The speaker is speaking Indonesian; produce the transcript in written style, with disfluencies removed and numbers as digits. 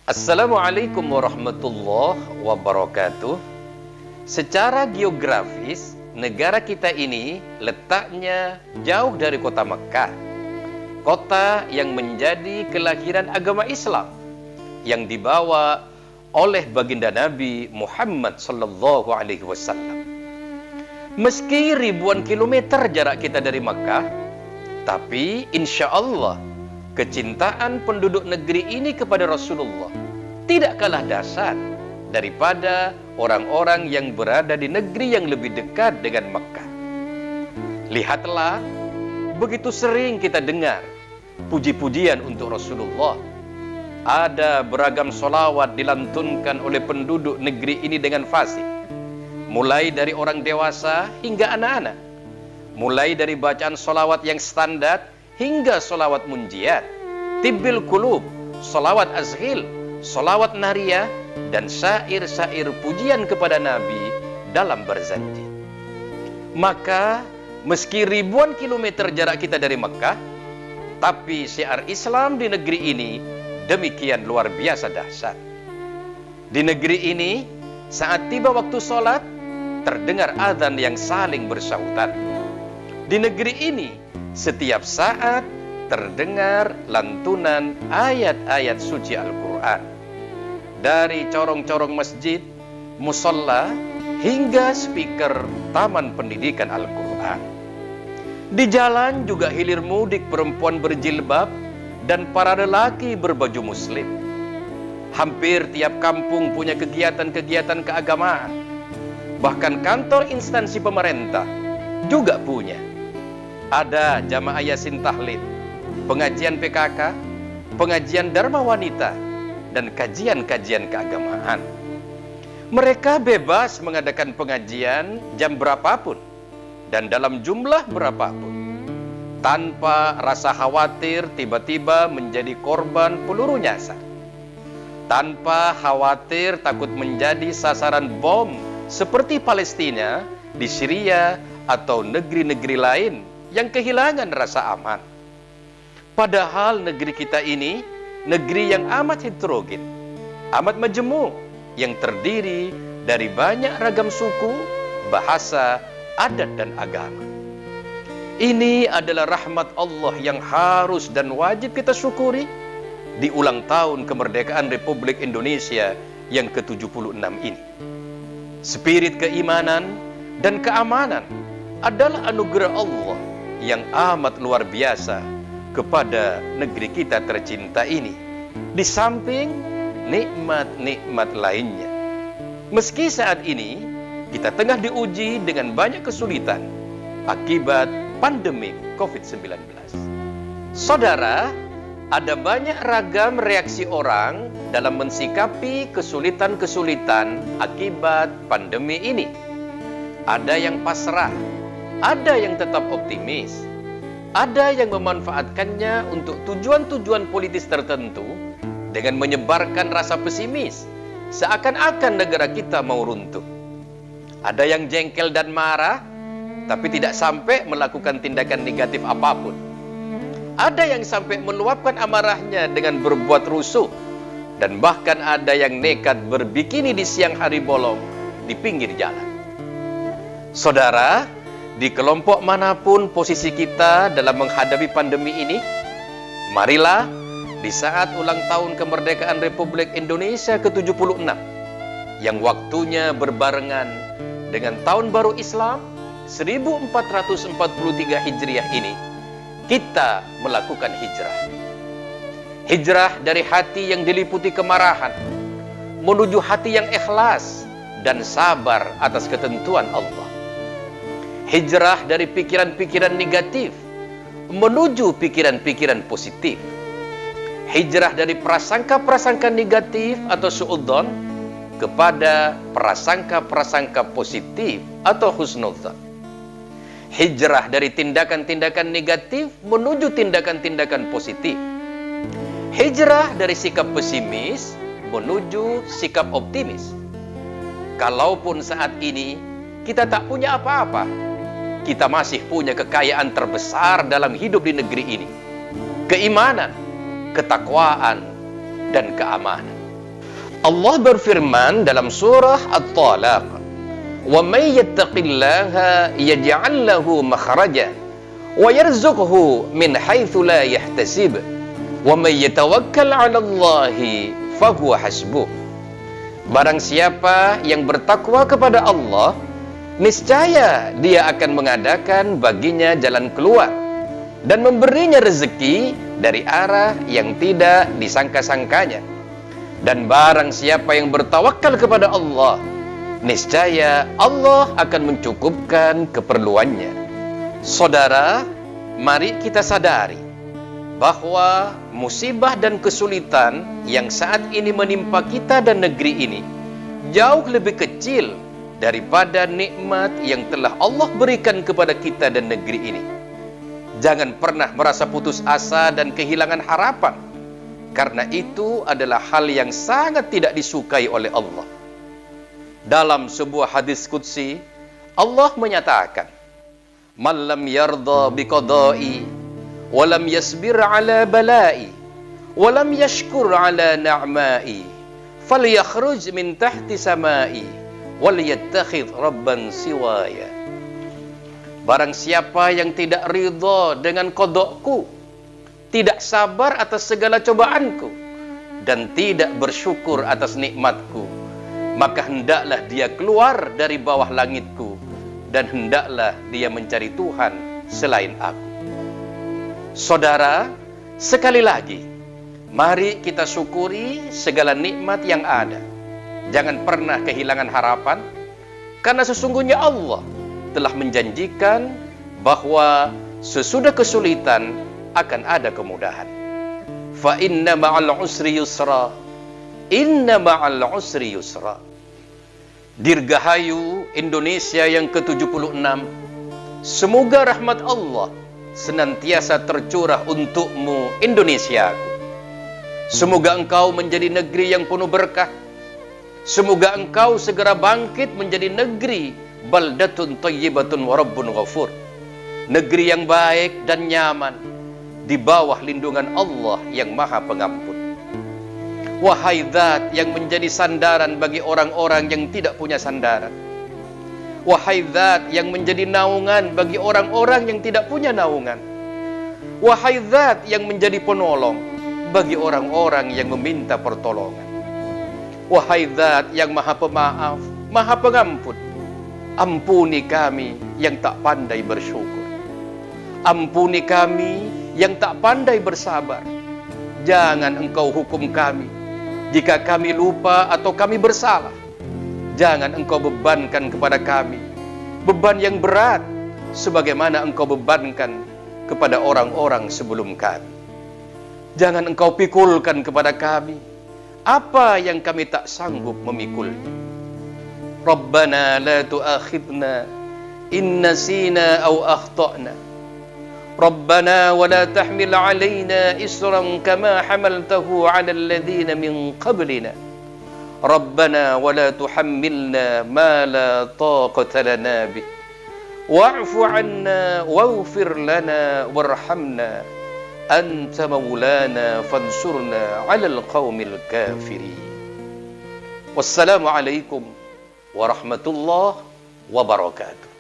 Assalamualaikum warahmatullahi wabarakatuh. Secara geografis, negara kita ini letaknya jauh dari kota Mekah, kota yang menjadi kelahiran agama Islam, yang dibawa oleh baginda Nabi Muhammad sallallahu alaihi wasallam. Meski ribuan kilometer jarak kita dari Mekah, tapi insya Allah kecintaan penduduk negeri ini kepada Rasulullah tidak kalah dahsyat daripada orang-orang yang berada di negeri yang lebih dekat dengan Mekah. Lihatlah, begitu sering kita dengar puji-pujian untuk Rasulullah. Ada beragam solawat dilantunkan oleh penduduk negeri ini dengan fasih, mulai dari orang dewasa hingga anak-anak, mulai dari bacaan solawat yang standar hingga solawat munjiat, tibbil kulub, solawat azhil, solawat nariyah, dan syair-syair pujian kepada Nabi dalam berzanji. Maka meski ribuan kilometer jarak kita dari Mekah, tapi syiar Islam di negeri ini demikian luar biasa dahsyat. Di negeri ini, saat tiba waktu sholat, terdengar azan yang saling bersahutan. Di negeri ini, setiap saat terdengar lantunan ayat-ayat suci Al-Quran. Dari corong-corong masjid, musolla, hingga speaker taman pendidikan Al-Quran. Di jalan juga hilir mudik perempuan berjilbab dan para lelaki berbaju muslim. Hampir tiap kampung punya kegiatan-kegiatan keagamaan. Bahkan kantor instansi pemerintah juga punya. Ada jamaah yasin tahlil, pengajian PKK, pengajian Dharma Wanita, dan kajian-kajian keagamaan. Mereka bebas mengadakan pengajian jam berapapun dan dalam jumlah berapapun, tanpa rasa khawatir tiba-tiba menjadi korban peluru nyasar, tanpa khawatir takut menjadi sasaran bom seperti Palestina, di Syria, atau negeri-negeri lain yang kehilangan rasa aman. Padahal negeri kita ini negeri yang amat heterogen, amat majemuk, yang terdiri dari banyak ragam suku, bahasa, adat, dan agama. Ini adalah rahmat Allah yang harus dan wajib kita syukuri di ulang tahun kemerdekaan Republik Indonesia yang ke-76 ini. Spirit keimanan dan keamanan adalah anugerah Allah yang amat luar biasa kepada negeri kita tercinta ini, di samping nikmat-nikmat lainnya. Meski saat ini kita tengah diuji dengan banyak kesulitan akibat pandemi COVID-19. Saudara, ada banyak ragam reaksi orang dalam mensikapi kesulitan-kesulitan akibat pandemi ini. Ada yang pasrah, ada yang tetap optimis, ada yang memanfaatkannya untuk tujuan-tujuan politis tertentu dengan menyebarkan rasa pesimis, seakan-akan negara kita mau runtuh. Ada yang jengkel dan marah, tapi tidak sampai melakukan tindakan negatif apapun. Ada yang sampai meluapkan amarahnya dengan berbuat rusuh, dan bahkan ada yang nekat berbikini di siang hari bolong di pinggir jalan. Saudara, di kelompok manapun posisi kita dalam menghadapi pandemi ini, marilah di saat ulang tahun kemerdekaan Republik Indonesia ke-76, yang waktunya berbarengan dengan Tahun Baru Islam 1443 Hijriah ini, kita melakukan hijrah. Hijrah dari hati yang diliputi kemarahan menuju hati yang ikhlas dan sabar atas ketentuan Allah. Hijrah dari pikiran-pikiran negatif menuju pikiran-pikiran positif. Hijrah dari prasangka-prasangka negatif atau suudzon kepada prasangka-prasangka positif atau husnudzon. Hijrah dari tindakan-tindakan negatif menuju tindakan-tindakan positif. Hijrah dari sikap pesimis menuju sikap optimis. Kalaupun saat ini kita tak punya apa-apa, kita masih punya kekayaan terbesar dalam hidup di negeri ini. Keimanan, ketakwaan, dan keamanan. Allah berfirman dalam surah At-Talaq, "Wa may yattaqillaha yaj'al lahu makhraja wa yarzuqhu min haitsu la yahtasib wa may yatawakkal 'ala Allahi fahuwa hasbuh." Barang siapa yang bertakwa kepada Allah, niscaya dia akan mengadakan baginya jalan keluar dan memberinya rezeki dari arah yang tidak disangka-sangkanya. Dan barang siapa yang bertawakal kepada Allah, niscaya Allah akan mencukupkan keperluannya. Saudara, mari kita sadari bahwa musibah dan kesulitan yang saat ini menimpa kita dan negeri ini jauh lebih kecil daripada nikmat yang telah Allah berikan kepada kita dan negeri ini. Jangan pernah merasa putus asa dan kehilangan harapan, karena itu adalah hal yang sangat tidak disukai oleh Allah. Dalam sebuah hadis qudsi, Allah menyatakan, "Man lam yarda biqada'i, wa lam yasbir ala bala'i, wa lam yashkur ala na'ma'i, falyakhruj min tahti sama'i, wal yattakhidh rabban siwaya." Barang siapa yang tidak ridha dengan qada'ku, tidak sabar atas segala cobaanku, dan tidak bersyukur atas nikmatku, maka hendaklah dia keluar dari bawah langitku, dan hendaklah dia mencari Tuhan selain aku. Saudara, sekali lagi, mari kita syukuri segala nikmat yang ada. Jangan pernah kehilangan harapan, karena sesungguhnya Allah telah menjanjikan bahwa sesudah kesulitan akan ada kemudahan. Fa inna ma'al usri yusra. Inna ma'al usri yusra. Dirgahayu Indonesia yang ke-76. Semoga rahmat Allah senantiasa tercurah untukmu, Indonesiaku. Semoga engkau menjadi negeri yang penuh berkah. Semoga engkau segera bangkit menjadi negeri baldatun thayyibatun wa rabbun ghafur. Negeri yang baik dan nyaman di bawah lindungan Allah yang Maha Pengampun. Wahai zat yang menjadi sandaran bagi orang-orang yang tidak punya sandaran. Wahai zat yang menjadi naungan bagi orang-orang yang tidak punya naungan. Wahai zat yang menjadi penolong bagi orang-orang yang meminta pertolongan. Wahai zat yang Maha Pemaaf, Maha Pengampun, ampuni kami yang tak pandai bersyukur. Ampuni kami yang tak pandai bersabar. Jangan engkau hukum kami jika kami lupa atau kami bersalah. Jangan engkau bebankan kepada kami beban yang berat sebagaimana engkau bebankan kepada orang-orang sebelum kami. Jangan engkau pikulkan kepada kami apa yang kami tak sanggup memikulnya. Rabbana la tu'akhidna in nasina aw akhtana. ربنا ولا تحمل علينا إسرا كما حملته على الذين من قبلنا ربنا ولا تحملنا ما لا طاقة لنا به واعف عنا واغفر لنا وارحمنا أنت مولانا فانصرنا على القوم الكافرين والسلام عليكم ورحمة الله وبركاته.